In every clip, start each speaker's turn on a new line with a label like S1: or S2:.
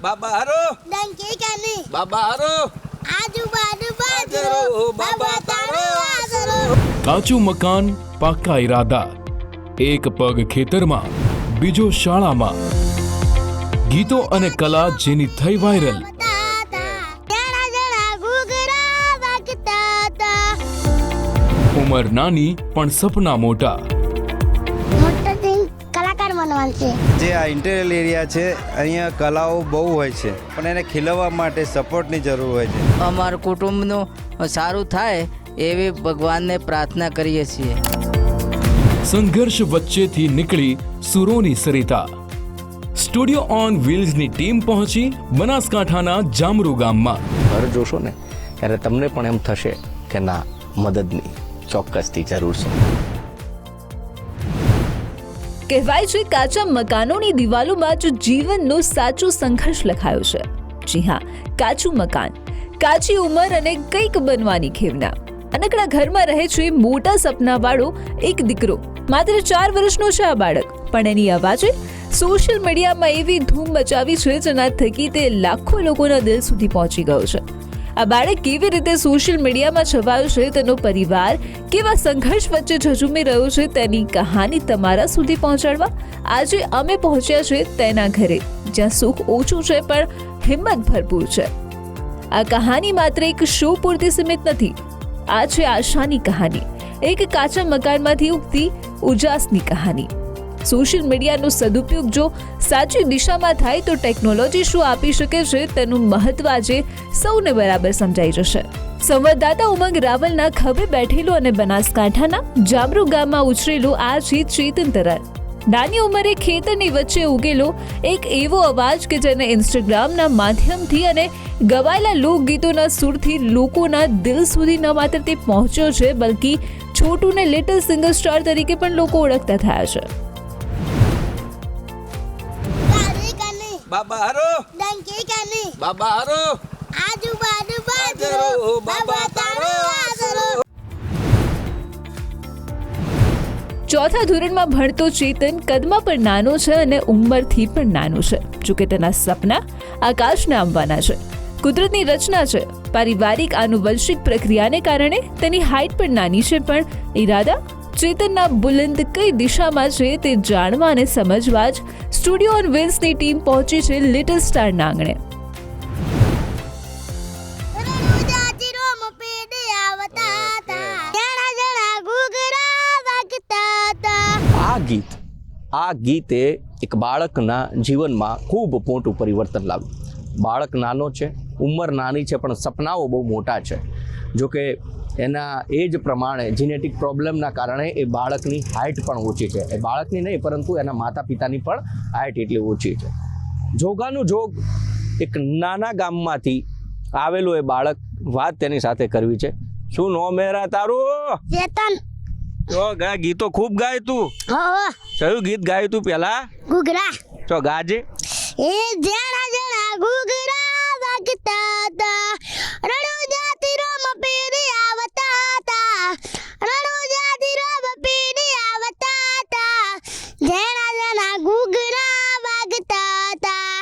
S1: બાબા હારો
S2: ડંકી કાની
S1: બાબા હારો
S2: આજુબાજુ બાજરો બાબા તારો આસરો.
S3: કાચું મકાન પાક્કા ઈરાદા, એક પગ ખેતરમાં બીજો શાળામાં, ગીતો અને કલા જેની થઈ વાયરલ.
S2: જણા જણા ઘૂઘરા વાગતા હતા.
S3: ઉંમર નાની પણ સપના મોટા.
S2: મોટા થઈને કલાકાર બનવાનું છે.
S4: જે આ ઇન્ટિરિયર એરિયા છે અહીંયા કલાઓ બહુ હોય છે પણ એને ખીલવવા માટે સપોર્ટની જરૂર હોય છે.
S5: અમારું કુટુંબનું સારું થાય એવી ભગવાનને પ્રાર્થના કરીએ છીએ.
S3: સંઘર્ષ વચ્ચેથી નીકળી સુરોની સરિતા. સ્ટુડિયો ઓન વ્હીલ્સની ટીમ પહોંચી બનાસકાંઠાના જામરૂ ગામમાં.
S6: ઘર જોશો ને ત્યારે તમને પણ એમ થશે કે ના, મદદની ચોક્કસથી જરૂર છે.
S7: કહેવાય છે કાચા મકાનોની દિવાલોમાં જ જીવનનો સાચો સંઘર્ષ લખાયો છે. જી હા, કાચું મકાન, કાચી ઉંમર અને કંઈક બનવાની ખેવના. અનકડા ઘરમાં રહે છે મોટા સપનાવાળો એક દીકરો. માત્ર 4 વર્ષનો છે આ બાળક, પણ એની અવાજે સોશિયલ મીડિયામાં એવી ધૂમ મચાવી છે જેના થકી તે લાખો લોકોના દિલ સુધી પહોંચી ગયો છે. આ બાળક કેવી રીતે સોશિયલ મીડિયામાં છવાયો છે, તેનો પરિવાર કેવા સંઘર્ષ વચ્ચે ઝઝૂમી રહ્યો છે, તેની કહાની તમારા સુધી પહોંચાડવા આજે અમે પહોંચ્યા છે તેના ઘરે, જ્યાં સુખ ઓછું છે પણ હિંમત ભરપૂર છે. આ કહાની માત્ર એક શો પૂરતી સીમિત નથી. આ છે આશાની કહાની, એક કાચા મકાનમાંથી ઉગતી ઉજાસની કહાની. સોશિયલ મીડિયાનો સદુપયોગ જો સાચી દિશામાં થાય તો ટેકનોલોજી શું આપી શકે છે તેનું મહત્વ આજે સૌને બરાબર સમજાઈ જશે. સંવાદદાતા ઉમંગ રાવલના ખભે બેઠેલું અને બનાસકાંઠાના જામરૂ ગામમાં ઉછરેલું આ છે ચેતન તરાર. નાની ઉંમરે ખેતરની વચ્ચે ઉગેલો એક એવો અવાજ કે જેને ઇન્સ્ટાગ્રામના માધ્યમથી અને ગવાયેલા લોકગીતોના સુરથી લોકોના દિલ સુધી ન માત્ર તે પહોંચ્યો છે, બલ્કિ છોટુને લિટલ સિંગર સ્ટાર તરીકે પણ લોકો ઓળખતા થયા છે.
S1: બાબા હારો
S2: ડંકી કાની
S1: બાબા હારો
S2: આજુબાજુ બાજરો બાબા તારો આસરો.
S7: ચોથા ધોરણમાં ભણતો ચેતન કદમાં પણ નાનો છે અને ઉંમરથી પણ નાનો છે. જોકે તેના સપના આકાશને આંબવાના છે. કુદરતની રચના છે. પારિવારિક આનુવંશિક પ્રક્રિયાને કારણે તેની હાઇટ પણ નાની છે, પણ ઈરાદા ચેતનના બુલંદ કઈ દિશામાં છે તે જાણવા અને સમજવા જ સ્ટુડિયો ઓન વ્હીલ્સની ટીમ પહોંચી છે લિટલ સ્ટારના આંગણે.
S2: રણુજાતી રોમ પેડે આવતા હતા. જણા જણા ઘૂઘરા વાગતા હતા.
S6: આ ગીતે એક બાળકના જીવનમાં ખૂબ મોટું પરિવર્તન લાવ્યું. બાળક નાનો છે, ઉંમર નાની છે, પણ સપનાઓ બહુ મોટા છે. જોકે એના એજ પ્રમાણે જીનેટિક પ્રોબ્લેમના કારણે એ બાળકની હાઇટ પણ ઓછી છે. એ બાળકની નહીં પરંતુ એના માતા પિતાની પણ હાઇટ એટલી ઓછી છે. જોગાનું જોગ એક નાના ગામમાંથી આવેલું એ બાળક, વાત તેની સાથે કરવી છે. શું નો મેરા તારું?
S2: ચેતન.
S6: તો ગીતો ખૂબ ગાય તું.
S2: હો
S6: કયું ગીત ગાયું તું પેલા?
S2: ઘૂઘરા.
S6: તો ગાજે.
S2: એ જણા જણા ઘૂઘરા વાગતા હતા. રણુજાતી રોમ પેડે આવતા હતા. રણુજાતી રોમ પેડે આવતા હતા. જણા જણા ઘૂઘરા વાગતા હતા.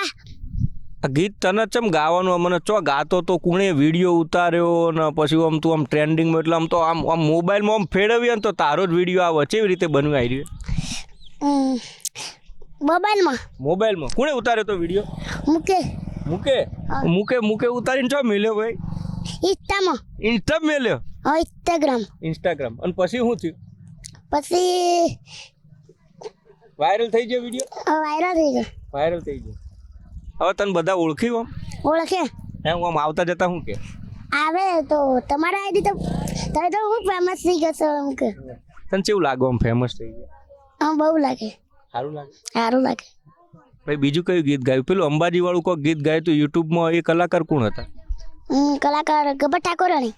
S6: આ ગીત તને ચમ ગાવાનું? મને ચો ગાતો તો કોણે વિડીયો ઉતાર્યો ને પછી આમ તું આમ ટ્રેન્ડિંગમાં, એટલે આમ તો આમ મોબાઈલમાં આમ ફેરવીએ ને તો તારો જ વિડીયો આવે. કેવી રીતે બનવી આવી રહ્યો? મોબાઈલમાં કોણે ઉતાર્યો તો વિડીયો? મૂકે ઉતારીને ચો મેલ્યો ભાઈ? ઇન્સ્ટા મેલ્યો? ઇન્સ્ટાગ્રામ. અને પછી શું થયું?
S2: પછી
S6: વાયરલ થઈ ગયો વિડીયો? વાયરલ થઈ ગયો. હવે તને બધા ઓળખી
S2: ઓળખે
S6: એમ આમ આવતા જતા શું કે
S2: આવે તો તમારા આઈડી તો તમે તો હું ફેમસ થઈ ગયો છો એમ કે.
S6: તને કેવું લાગે આમ ફેમસ થઈ ગયા?
S2: બહુ લાગે. સારું લાગે.
S6: ભાઈ બીજું કયું ગીત ગાયું? પેલું અંબાજી વાળું કોઈ ગીત ગાયું તું યુટ્યુબમાં, એ કલાકાર કોણ હતા?
S2: કલાકાર ગબ્બર ઠાકોરાણી.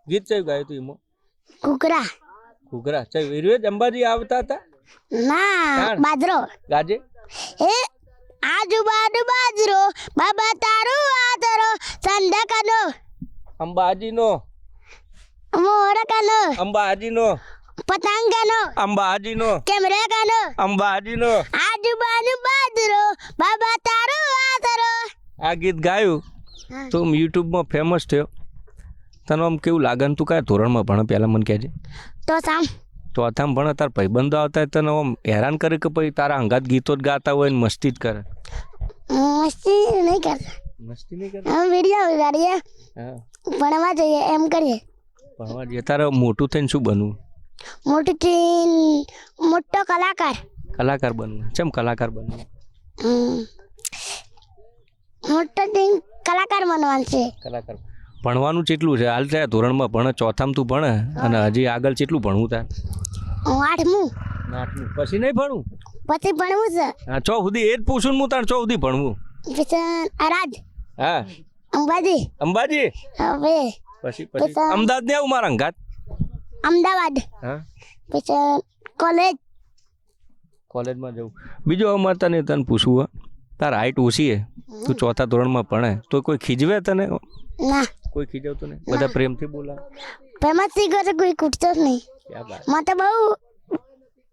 S6: ગીત કયું ગાયું તું એમાં?
S2: ઘૂઘરા.
S6: ચાલ અંબાજી આવતા હતા?
S2: ના, બાજરો
S6: ગાજે.
S2: એ આજુબાજુ બાજરો બાબા તારો આદરો. સંડાકાનો
S6: અંબાજીનો,
S2: મોરકાનો
S6: અંબાજીનો,
S2: પતંગનો
S6: અંબાજીનો,
S2: કેમેરાનો
S6: અંબાજીનો.
S2: આજુબાજુ બાજરો બાબા તારો આદરો.
S6: આ ગીત ગાયું
S2: હા.
S6: તો યુટ્યુબમાં ફેમસ થયો. તને આમ કેવું લાગે ને? તું કયા ધોરણમાં ભણે પહેલાં મને કહેજે.
S2: તો સામ
S6: ચોથામાં ભણે તાર ભાઈબંધો આવતા હોય તને આમ હેરાન કરે કે પછી તારા અંગાત ગીતો જ ગાતા હોય ને મસ્તી જ કરે?
S2: મસ્તી નહીં કરતા,
S6: મસ્તી નહીં કરતા?
S2: અમે વિડીયો ઉગાડીએ,
S6: હા,
S2: ભણવા જઈએ એમ કરીએ.
S6: ભણવા જઈએ. તારે મોટું થઈને શું બનવું?
S2: મોટો કલાકાર.
S6: કલાકાર બનવું. ચેમ કલાકાર બનવું?
S2: મોટો થઈને કલાકાર બનવાનું છે.
S6: કલાકાર ભણવાનું કેટલું છે હાલ? ત્યાં ધોરણમાં ભણે, ચોથામાં તું ભણે અને હજી આગળ કેટલું ભણવું તાર?
S2: 8મું.
S6: પછી નહીં ભણવું?
S2: પછી ભણવું છે.
S6: હા, ચો સુધી એ જ પૂછું હું તાર, ચો સુધી ભણવું?
S2: પછી અરાજ,
S6: હા,
S2: અંબાજી,
S6: અંબાજી.
S2: હવે
S6: પછી અમદાવાદ ને આવું મારા અંગાત?
S2: અમદાવાદ,
S6: હા,
S2: પછી કોલેજ.
S6: કોલેજમાં જવું. બીજું અમારે તને પૂછવું હે, તાર હાઈટ ઓછી હે, તું ચોથા ધોરણમાં ભણે તો કોઈ ખીજવે તને?
S2: ના,
S6: કોઈ ખીજવતું નહીં? બધા પ્રેમથી બોલાવે?
S2: ફેમસ થઈ ગયો છે, કોઈ કૂટતો જ નહીં.
S6: ક્યાં બાત.
S2: મને તો બહુ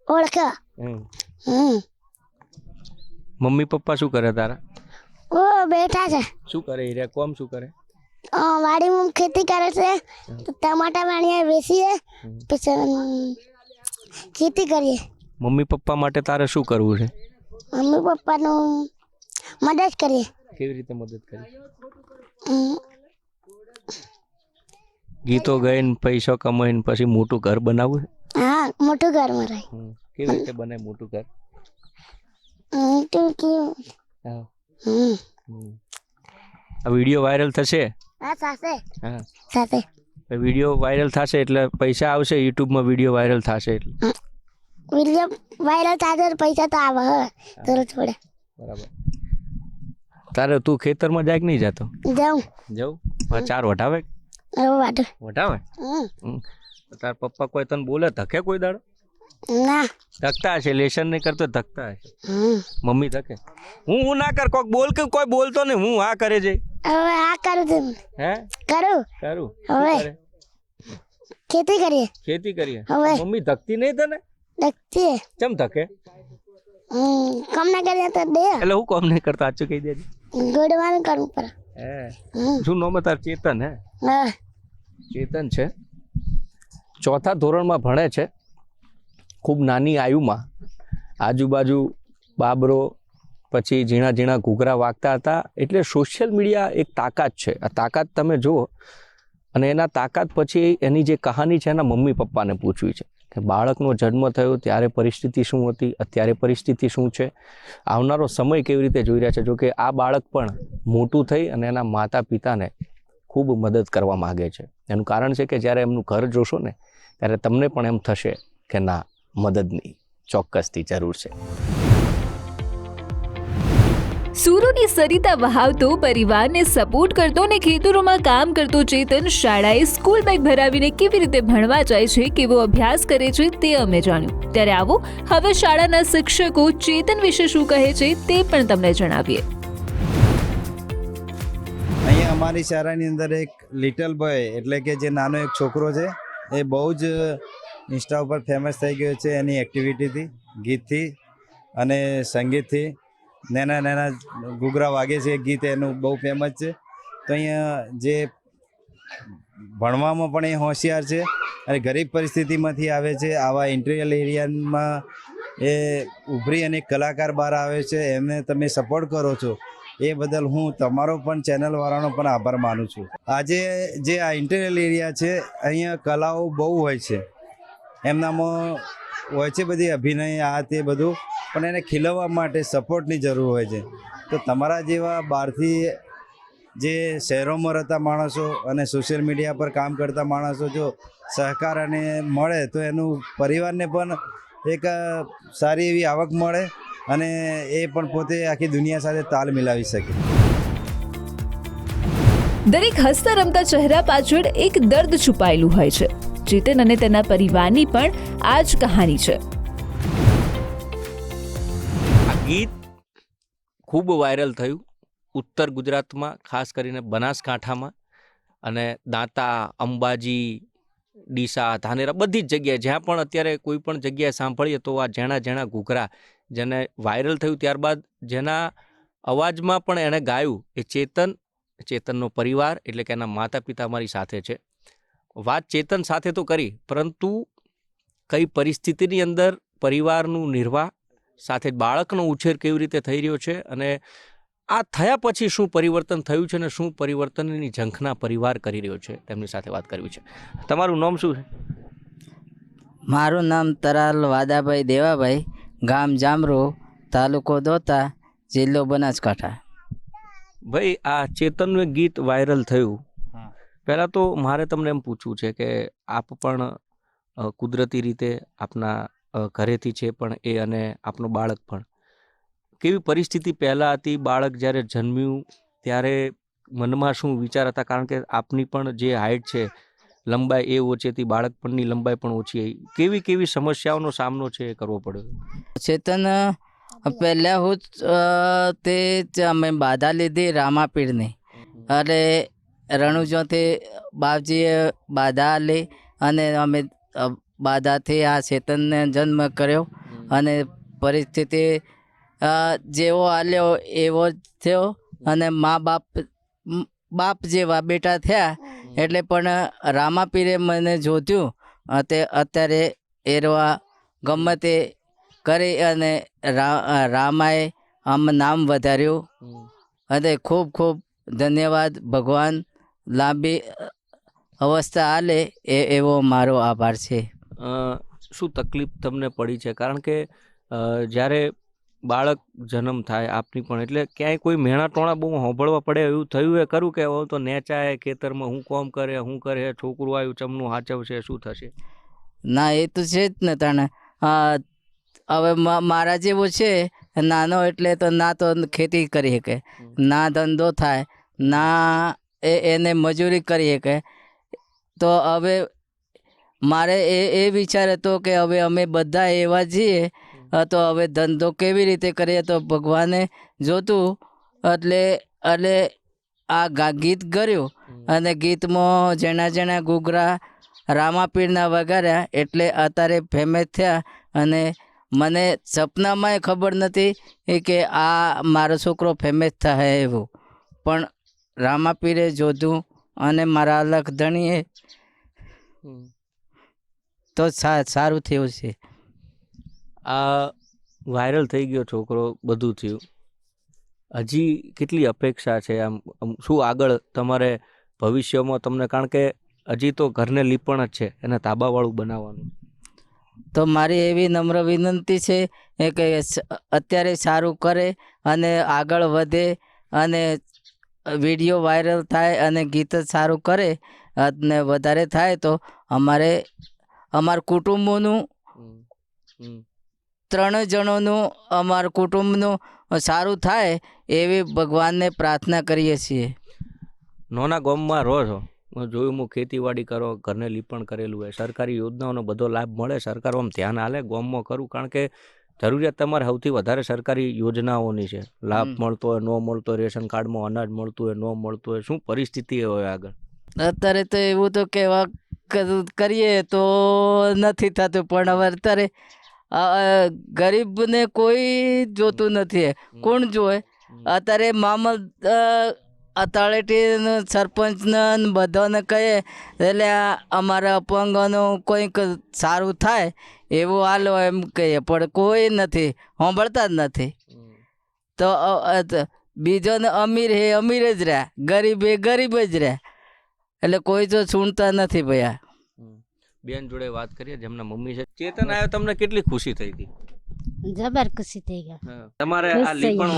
S2: ઓળખે.
S6: મમ્મી પપ્પા શું કરે તારા?
S2: ઓ બેઠા છે.
S6: શું કરે એ રહ્યા? કોમ શું કરે?
S2: વાડીમાં ખેતી કરે છે, ટમાટા વાણીએ વેચીએ, પછી ખેતી કરીએ.
S6: મમ્મી પપ્પા માટે તારે શું કરવું છે?
S2: મમ્મી પપ્પાનું મદદ કરીએ.
S6: કેવી રીતે મદદ કરી? ગીતો ગાઈને પૈસો કમાઈને પછી મોટું ઘર બનાવવું?
S2: હા, મોટું ઘરમાં રહે.
S6: કેવી રીતે બનાય મોટું ઘર? હા. આ વિડીયો વાયરલ થશે?
S2: હા, સાથે
S6: હા,
S2: સાથે.
S6: વિડીયો વાયરલ થશે એટલે પૈસા આવશે. યુટ્યુબમાં વિડીયો વાયરલ થશે એટલે
S2: વિડીયો વાયરલ થાય તો પૈસા તો આવે. થોડું થોડે.
S6: બરાબર. તારે તું ખેતરમાં જાય કે નહીં જતો?
S2: જાઉં.
S6: જવું. ચાર વટાવે?
S2: વાટું.
S6: વટાવે? તાર પપ્પા કોઈ તને બોલે ધકે કોઈ દાડો?
S2: ના.
S6: ધકતા હશે, લેશન નહીં કરતો ધકતા હશે. મમ્મી ધકે? હું ના કર, કોક બોલ કે કોઈ બોલતો નહીં, હું આ કરે છે.
S2: હવે આ કરું છું.
S6: હે
S2: કરું.
S6: કરું.
S2: હવે ખેતી કરીએ.
S6: ખેતી કરીએ.
S2: હવે
S6: મમ્મી ધકતી નહીં તને?
S2: લખતી
S6: ચમ ધકે?
S2: કામ ના કરીએ તો દે.
S6: એટલે હું કામ નહીં કરતો, આચું કહી દેજે.
S2: ગોડવાનું કરવું પડે.
S6: હે શું નામ તાર? ચેતન. હે,
S2: હા.
S6: ચેતન છે, ચોથા ધોરણમાં ભણે છે. ખૂબ નાની આયુમાં આજુબાજુ બાબરો પછી ઝીણા ઝીણા ઘૂઘરા વાગતા હતા. એટલે સોશિયલ મીડિયા એક તાકાત છે. આ તાકાત તમે જુઓ અને એના તાકાત પછી એની જે કહાની છે એના મમ્મી પપ્પાને પૂછવી છે કે બાળકનો જન્મ થયો ત્યારે પરિસ્થિતિ શું હતી, અત્યારે પરિસ્થિતિ શું છે, આવનારો સમય કેવી રીતે જોઈ રહ્યા છે. જો કે આ બાળક પણ મોટું થઈ અને એના માતા પિતાને ખૂબ મદદ કરવા માગે છે. એનું કારણ છે કે જ્યારે એમનું ઘર જોશો ને ત્યારે તમને પણ એમ થશે કે ના, મદદની ચોક્કસથી જરૂર છે.
S7: સૂરોની સરિતા વહાવતો, પરિવારને સપોર્ટ કરતો અને ખેતરોમાં કામ કરતો ચેતન શાળાએ સ્કૂલ બેગ ભરાવીને કેવી રીતે ભણવા જાય છે, કેવો અભ્યાસ કરે છે તે અમે જાણ્યું. ત્યારે આવો હવે શાળાના શિક્ષકો ચેતન વિશે શું કહે છે તે પણ તમને જણાવીએ.
S4: અહીંયા અમારી શાળાની અંદર એક લિટલ બોય એટલે કે જે નાનો એક છોકરો છે એ બહુ જ ઇન્સ્ટા ઉપર ફેમસ થઈ ગયો છે એની એક્ટિવિટીથી, ગીતથી અને સંગીતથી. નાના નાના ઘૂઘરા વાગે છે ગીત એનું બહુ ફેમસ છે. તો અહીંયા જે ભણવામાં પણ એ હોશિયાર છે અને ગરીબ પરિસ્થિતિમાંથી આવે છે. આવા ઇન્ટિરિયર એરિયામાં એ ઉભરી અને કલાકાર બહાર આવે છે. એમને તમે સપોર્ટ કરો છો એ બદલ હું તમારો પણ ચેનલવાળાનો પણ આભાર માનું છું. આજે જે આ ઇન્ટિરિયર એરિયા છે અહીંયા કલાઓ બહુ હોય છે, એમનામાં હોય છે બધી અભિનય આ તે બધું, પણ એને ખીલવવા માટે સપોર્ટની જરૂર હોય છે. તો તમારા જેવા બહારથી જે શહેરોમાં રહેતા માણસો અને સોશિયલ મીડિયા પર કામ કરતા માણસો જો સહકાર અને મળે તો એનું પરિવારને પણ એક સારી એવી આવક મળે અને એ પણ પોતે આખી દુનિયા સાથે તાલ મિલાવી શકે.
S7: દરેક હસતા રમતા ચહેરા પાછળ એક દર્દ છુપાયેલું હોય છે. ચેતન અને તેના પરિવારની પણ આ જ કહાની છે.
S6: આ ગીત ખૂબ વાયરલ થયું ઉત્તર ગુજરાતમાં, ખાસ કરીને બનાસકાંઠામાં અને દાંતા, અંબાજી, ડીસા, ધાનેરા બધી જ જગ્યાએ જ્યાં પણ અત્યારે કોઈ પણ જગ્યાએ સાંભળીએ તો આ ઝેણા ઝેણા ઘૂઘરા જેને વાયરલ થયું ત્યારબાદ જેના અવાજમાં પણ એણે ગાયું એ ચેતનનો પરિવાર એટલે કે એના માતા પિતા મારી સાથે છે. વાત ચેતન સાથે તો કરી, પરંતુ કઈ પરિસ્થિતિની અંદર પરિવારનું નિર્વાહ સાથે બાળકનો ઉછેર કેવી રીતે થઈ રહ્યો છે અને આ થયા પછી શું પરિવર્તન થયું છે અને શું પરિવર્તનની ઝંખના પરિવાર કરી રહ્યો છે, તેમની સાથે વાત કરવી છે. તમારું નામ શું છે?
S5: મારું નામ તરાલ વાદાભાઈ દેવાભાઈ, ગામ જામરો, તાલુકો દોતા, જિલ્લો બનાસકાંઠા.
S6: ભાઈ, આ ચેતનનું એક ગીત વાયરલ થયું. પહેલાં તો મારે તમને એમ પૂછવું છે કે આપ પણ કુદરતી રીતે આપના ઘરેથી છે પણ એ અને આપનું બાળક પણ, કેવી પરિસ્થિતિ પહેલાં હતી? બાળક જ્યારે જન્મ્યું ત્યારે મનમાં શું વિચાર હતા? કારણ કે આપની પણ જે હાઇટ છે, લંબાઈ એ ઓછી હતી, બાળકપણની લંબાઈ પણ ઓછી આવી. કેવી કેવી સમસ્યાઓનો સામનો છે એ કરવો પડ્યો?
S5: ચેતન પહેલાં હું તે અમે બાધા લીધી રામાપીરની, અને રણુજોથી બાપજીએ બાધા લી અને અમે બાધાથી આ ચેતનને જન્મ કર્યો. અને પરિસ્થિતિ જેવો હાલ્યો એવો જ થયો અને મા બાપ જેવા બેટા થયા. એટલે પણ રામાપીરે મને જોત્યું, અત્યારે એરવા ગમે તે કરી અને રામાએ આમ નામ વધાર્યું. અને ખૂબ ખૂબ ધન્યવાદ. ભગવાન લાંબી અવસ્થા હાલે એવો મારો આભાર છે.
S6: શું તકલીફ તમને પડી છે? કારણ કે જ્યારે બાળક જન્મ થાય આપની પણ, એટલે ક્યાંય કોઈ મેણા ટોણા બહુ સાંભળવા પડે એવું થયું એ ખરું કે હવે તો નેચાય ખેતરમાં હું કોમ કરે શું કરે, છોકરું આવ્યું ચમનું હાચવશે, શું થશે?
S5: ના, એ તો છે જ ને. તને હવે મારા જેવો છે નાનો, એટલે તો ના તો ખેતી કરી શકે, ના ધંધો થાય, ના એને મજૂરી કરી શકે. તો હવે મારે એ વિચાર હતો કે હવે અમે બધા એવા છીએ, તો હવે ધંધો કેવી રીતે કરીએ? તો ભગવાને જોતું એટલે આ ગીત કર્યું. અને ગીતમાં જેણા જેણા ઘૂઘરા રામાપીરના વગાડ્યા એટલે અત્યારે ફેમસ થયા. અને મને સપનામાંય ખબર નથી કે આ મારો છોકરો ફેમસ થાય એવું, પણ રામાપીરે જોધું અને મારા અલખ ધણીએ તો સારું થયું છે.
S6: આ વાયરલ થઈ ગયો છોકરો, બધું થયું, હજી કેટલી અપેક્ષા છે? આમ શું આગળ તમારે ભવિષ્યમાં તમને? કારણ કે હજી તો ઘરને લીપણ જ છે, એને તાબાવાળું બનાવવાનું.
S5: તો મારી એવી નમ્ર વિનંતી છે કે અત્યારે સારું કરે અને આગળ વધે અને વિડીયો વાયરલ થાય અને ગીત સારું કરે અને વધારે થાય તો અમારા કુટુંબોનું 3 જણોનું અમારા કુટુંબનું સારું થાય એવી ભગવાનને પ્રાર્થના કરીએ છીએ.
S6: નાના ગામમાં રહો છો, જોયું હું ખેતીવાડી કરો, ઘરને લીપણ કરેલું હોય, સરકારી યોજનાઓનો બધો લાભ મળે, સરકાર આમ ધ્યાન આલે ગામમાં કરું? કારણ કે જરૂરિયાત તમારે સૌથી વધારે સરકારી યોજનાઓની છે. લાભ મળતો હોય, ન મળતો હોય, રેશન કાર્ડમાં અનાજ મળતું હોય, ન મળતું હોય, શું પરિસ્થિતિ હોય આગળ?
S5: અત્યારે તો એવું તો કહેવા કરીએ તો નથી થતું, પણ હવે અત્યારે ગરીબને કોઈ જોતું નથી. કોણ જોવે? અત્યારે તળેટી સરપંચને બધાને કહે એટલે અમારા અપંગોનું કંઈક સારું થાય એવું હાલો એમ કહીએ, પણ કોઈ નથી સાંભળતા જ નથી. તો બીજોને અમીર હે અમીર જ રહ્યા, ગરીબ એ ગરીબ જ રહ્યા, એટલે કોઈ તો સુણતા નથી ભૈયા.
S6: બેન જોડે વાત કરીએ જેમના મમ્મી છે. ચેતન આવ્યો, તમને કેટલી ખુશી થઈ હતી?
S2: જબર ખુશી થઈ ગઈ.
S6: તમારે આ લીપણ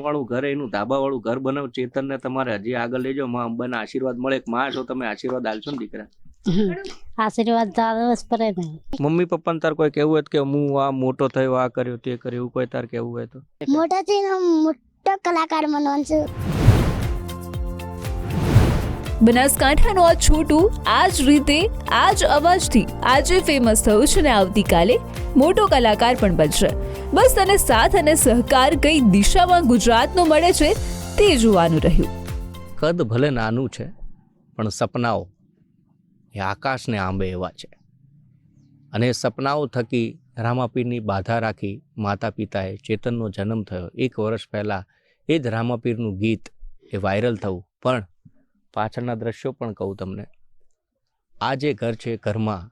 S6: વાળું ઘરે એનું ધાબા વાળું ઘર બનાવ ચેતન ને તમારે હજી આગળ લેજો. માં અંબાના આશીર્વાદ મળે. એક માં છો તમે, આશીર્વાદ આલશો ને દીકરા?
S2: આશીર્વાદ ચાલવા જ પડે ને.
S6: મમ્મી પપ્પાને તાર કોઈ કેવું હોય કે હું આ મોટો થયો, આ કર્યો, તે કર્યું, એવું કોઈ તાર કેવું હોય તો?
S2: મોટો થઈને મોટો કલાકાર બનવાનું છું.
S7: બનાસકાંઠાનો આ છોટું આ જ રીતે આ જ અવાજથી આજે ફેમસ થયું છે ને આવતીકાલે મોટો કલાકાર પણ બનશે. બસ તને સાથ અને સહકાર કઈ દિશામાં ગુજરાતનો મળે છે તે જોવાનું રહ્યું.
S6: કદ ભલે નાનું છે પણ સપનાઓ એ આકાશને આંબે એવા છે, અને સપનાઓ થકી રામાપીરની બાધા રાખી માતા પિતાએ ચેતનનો જન્મ થયો 1 વર્ષ પહેલાં એ જ રામાપીરનું ગીત એ વાયરલ થયું. પણ પાછળના દ્રશ્યો પણ કહું તમને. આ જે ઘર છે, ઘરમાં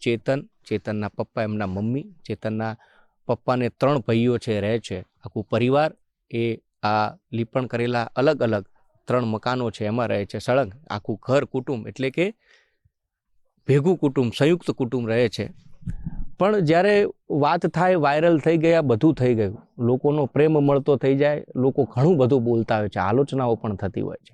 S6: ચેતનના પપ્પા, એમના મમ્મી, ચેતનના પપ્પાને 3 ભાઈઓ છે, રહે છે. આખું પરિવાર એ આ લીપણ કરેલા અલગ અલગ 3 મકાનો છે એમાં રહે છે સળંગ. આખું ઘર કુટુંબ એટલે કે ભેગું કુટુંબ, સંયુક્ત કુટુંબ રહે છે. પણ જ્યારે વાત થાય, વાયરલ થઈ ગયા, બધું થઈ ગયું, લોકોનો પ્રેમ મળતો થઈ જાય, લોકો ઘણું બધું બોલતા હોય છે, આલોચનાઓ પણ થતી હોય છે.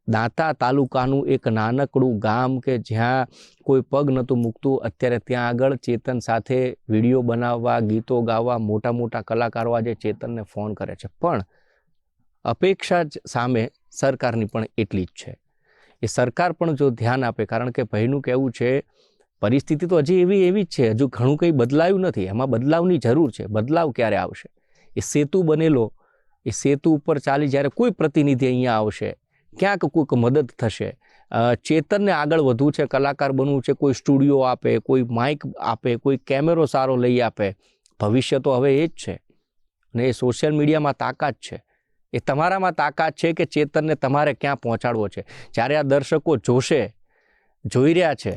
S6: દાંતા તાલુકાનું એક નાનકડું ગામ કે જ્યાં કોઈ પગ નહોતું મૂકતું, અત્યારે ત્યાં આગળ ચેતન સાથે વિડીયો બનાવવા, ગીતો ગાવા મોટા મોટા કલાકારો આજે ચેતનને ફોન કરે છે. પણ અપેક્ષા જ સામે સરકારની પણ એટલી જ છે. એ સરકાર પણ જો ધ્યાન આપે, કારણ કે ભાઈનું કહેવું છે પરિસ્થિતિ તો હજી એવી જ છે, હજુ ઘણું કંઈ બદલાયું નથી, એમાં બદલાવની જરૂર છે. બદલાવ ક્યારે આવશે? એ સેતુ બનેલો, એ સેતુ ઉપર ચાલી જ્યારે કોઈ પ્રતિનિધિ અહીંયા આવશે, ક્યાંક કોઈક મદદ થશે. ચેતનને આગળ વધવું છે, કલાકાર બનવું છે, કોઈ સ્ટુડિયો આપે, કોઈ માઇક આપે, કોઈ કેમેરો સારો લઈ આપે. ભવિષ્ય તો હવે એ જ છે. અને એ સોશિયલ મીડિયામાં તાકાત છે, એ તમારામાં તાકાત છે કે ચેતનને તમારે ક્યાં પહોંચાડવો છે. જ્યારે આ દર્શકો જોઈ રહ્યા છે,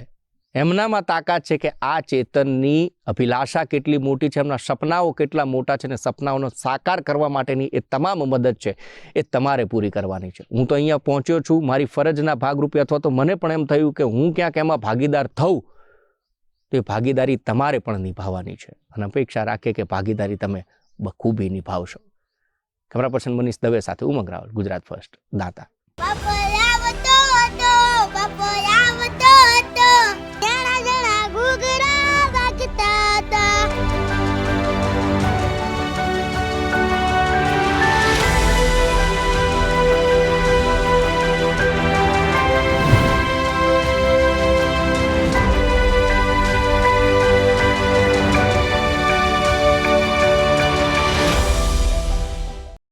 S6: એમનામાં તાકાત છે કે આ ચેતનની અભિલાષા કેટલી મોટી છે, એમના સપનાઓ કેટલા મોટા છે, અને સપનાઓનો સાકાર કરવા માટેની એ તમામ મદદ છે એ તમારે પૂરી કરવાની છે. હું તો અહીંયા પહોંચ્યો છું મારી ફરજના ભાગરૂપે, અથવા તો મને પણ એમ થયું કે હું ક્યાંક એમાં ભાગીદાર થઉં, તો એ ભાગીદારી તમારે પણ નિભાવવાની છે. અને અપેક્ષા રાખે કે ભાગીદારી તમે બખૂબી નિભાવશો. કેમેરા પર્સન મનીષ દવે સાથે ઉમંગ રાવલ, ગુજરાત ફર્સ્ટ, દાંતા.